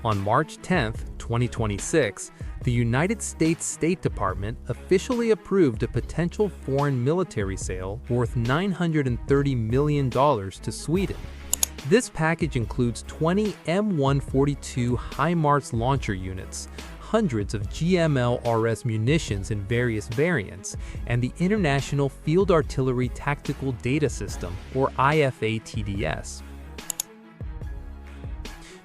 On March 10, 2026, the United States State Department officially approved a potential foreign military sale worth $930 million to Sweden. This package includes 20 M142 HIMARS launcher units, hundreds of GMLRS munitions in various variants, and the International Field Artillery Tactical Data System, or IFA-TDS.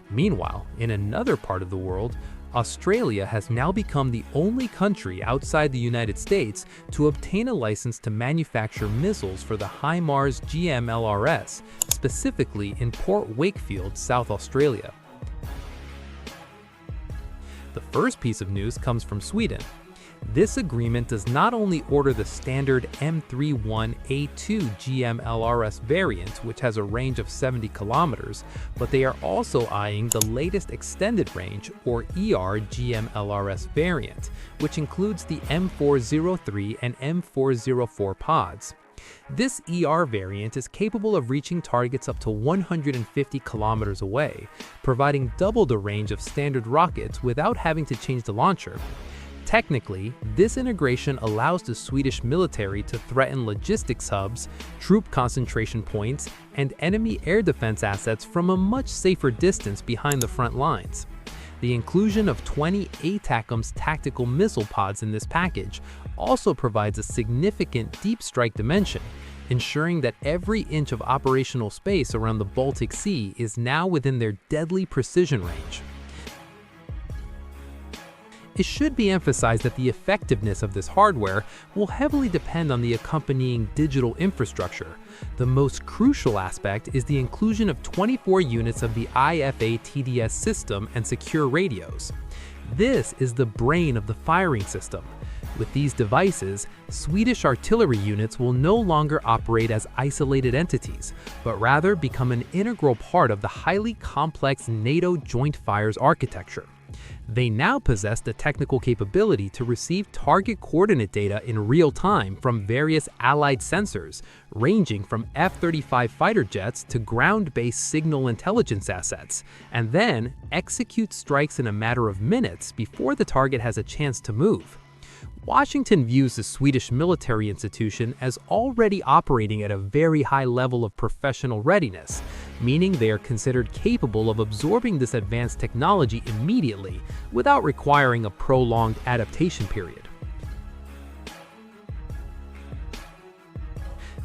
Meanwhile, in another part of the world, Australia has now become the only country outside the United States to obtain a license to manufacture missiles for the HIMARS GMLRS, specifically in Port Wakefield, South Australia. The first piece of news comes from Sweden. This agreement does not only order the standard M31A2 GMLRS variant, which has a range of 70 kilometers, but they are also eyeing the latest extended range, or ER GMLRS variant, which includes the M403 and M404 pods. This ER variant is capable of reaching targets up to 150 kilometers away, providing double the range of standard rockets without having to change the launcher. Technically, this integration allows the Swedish military to threaten logistics hubs, troop concentration points, and enemy air defense assets from a much safer distance behind the front lines. The inclusion of 20 ATACMS tactical missile pods in this package also provides a significant deep strike dimension, ensuring that every inch of operational space around the Baltic Sea is now within their deadly precision range. It should be emphasized that the effectiveness of this hardware will heavily depend on the accompanying digital infrastructure. The most crucial aspect is the inclusion of 24 units of the IFA-TDS system and secure radios. This is the brain of the firing system. With these devices, Swedish artillery units will no longer operate as isolated entities, but rather become an integral part of the highly complex NATO Joint Fires architecture. They now possess the technical capability to receive target coordinate data in real time from various allied sensors, ranging from F-35 fighter jets to ground-based signal intelligence assets, and then execute strikes in a matter of minutes before the target has a chance to move. Washington views the Swedish military institution as already operating at a very high level of professional readiness, meaning they are considered capable of absorbing this advanced technology immediately without requiring a prolonged adaptation period.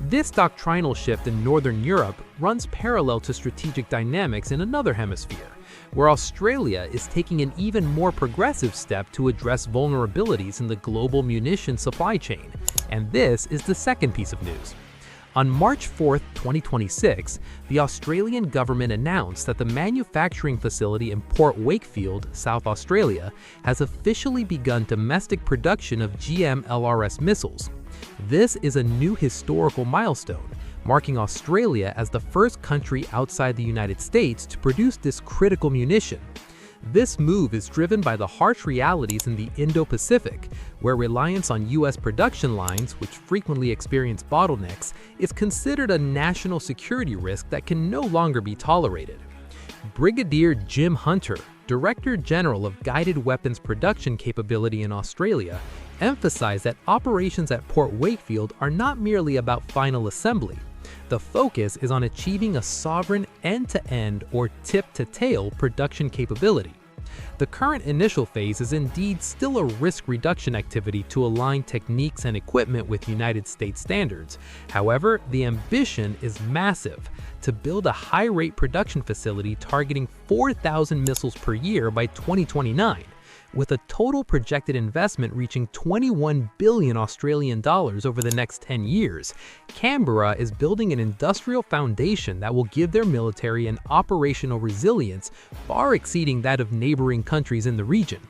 This doctrinal shift in Northern Europe runs parallel to strategic dynamics in another hemisphere, where Australia is taking an even more progressive step to address vulnerabilities in the global munitions supply chain. And this is the second piece of news. On March 4, 2026, the Australian government announced that the manufacturing facility in Port Wakefield, South Australia, has officially begun domestic production of GMLRS missiles. This is a new historical milestone, marking Australia as the first country outside the United States to produce this critical munition. This move is driven by the harsh realities in the Indo-Pacific, where reliance on U.S. production lines, which frequently experience bottlenecks, is considered a national security risk that can no longer be tolerated. Brigadier Jim Hunter, Director General of Guided Weapons Production Capability in Australia, emphasized that operations at Port Wakefield are not merely about final assembly. The focus is on achieving a sovereign end-to-end or tip-to-tail production capability. The current initial phase is indeed still a risk reduction activity to align techniques and equipment with United States standards. However, the ambition is massive: to build a high-rate production facility targeting 4,000 missiles per year by 2029. With a total projected investment reaching 21 billion Australian dollars over the next 10 years, Canberra is building an industrial foundation that will give their military an operational resilience far exceeding that of neighboring countries in the region.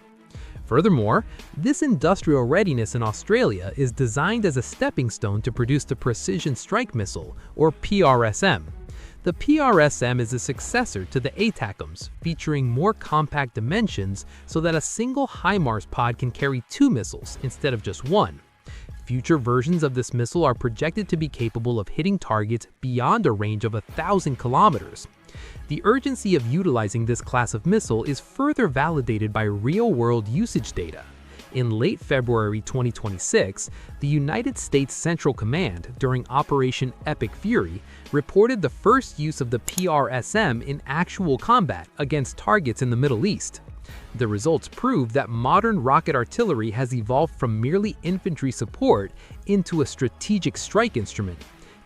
Furthermore, this industrial readiness in Australia is designed as a stepping stone to produce the Precision Strike Missile, or PRSM. The PRSM is a successor to the ATACMS, featuring more compact dimensions so that a single HIMARS pod can carry 2 missiles instead of just 1. Future versions of this missile are projected to be capable of hitting targets beyond a range of 1,000 kilometers. The urgency of utilizing this class of missile is further validated by real-world usage data. In late February 2026, the United States Central Command, during Operation Epic Fury, reported the first use of the PRSM in actual combat against targets in the Middle East. The results prove that modern rocket artillery has evolved from merely infantry support into a strategic strike instrument,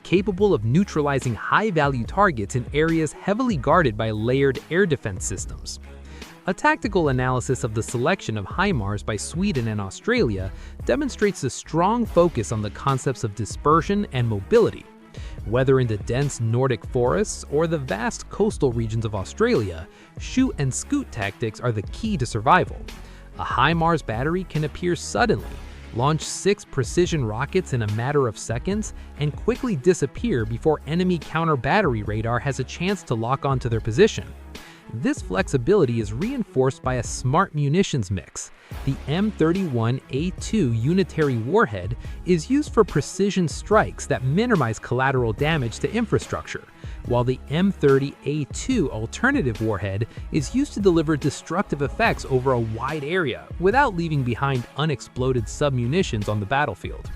capable of neutralizing high-value targets in areas heavily guarded by layered air defense systems. A tactical analysis of the selection of HIMARS by Sweden and Australia demonstrates a strong focus on the concepts of dispersion and mobility. Whether in the dense Nordic forests or the vast coastal regions of Australia, shoot and scoot tactics are the key to survival. A HIMARS battery can appear suddenly, launch 6 precision rockets in a matter of seconds, and quickly disappear before enemy counter-battery radar has a chance to lock onto their position. This flexibility is reinforced by a smart munitions mix. The M31A2 unitary warhead is used for precision strikes that minimize collateral damage to infrastructure, while the M30A2 alternative warhead is used to deliver destructive effects over a wide area without leaving behind unexploded submunitions on the battlefield.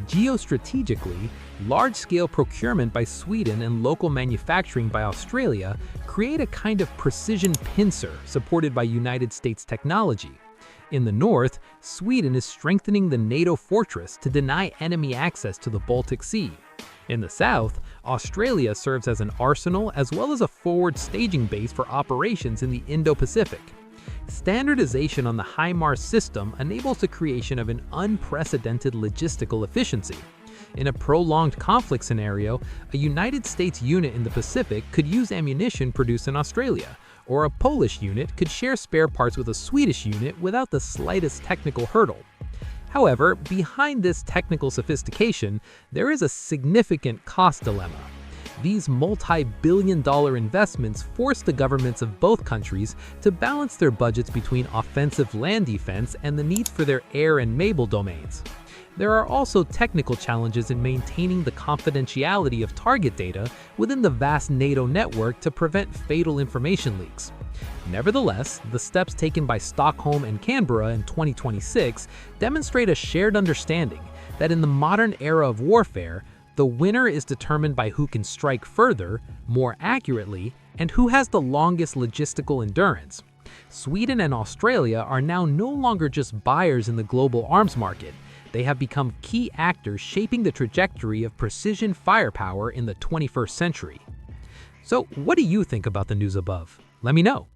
Geostrategically, large-scale procurement by Sweden and local manufacturing by Australia create a kind of precision pincer supported by United States technology. In the north, Sweden is strengthening the NATO fortress to deny enemy access to the Baltic Sea. In the south, Australia serves as an arsenal as well as a forward staging base for operations in the Indo-Pacific. Standardization on the HIMARS system enables the creation of an unprecedented logistical efficiency. In a prolonged conflict scenario, a United States unit in the Pacific could use ammunition produced in Australia, or a Polish unit could share spare parts with a Swedish unit without the slightest technical hurdle. However, behind this technical sophistication, there is a significant cost dilemma. These multi-billion-dollar investments force the governments of both countries to balance their budgets between offensive land defense and the need for their air and naval domains. There are also technical challenges in maintaining the confidentiality of target data within the vast NATO network to prevent fatal information leaks. Nevertheless, the steps taken by Stockholm and Canberra in 2026 demonstrate a shared understanding that in the modern era of warfare, the winner is determined by who can strike further, more accurately, and who has the longest logistical endurance. Sweden and Australia are now no longer just buyers in the global arms market. They have become key actors shaping the trajectory of precision firepower in the 21st century. So, what do you think about the news above? Let me know.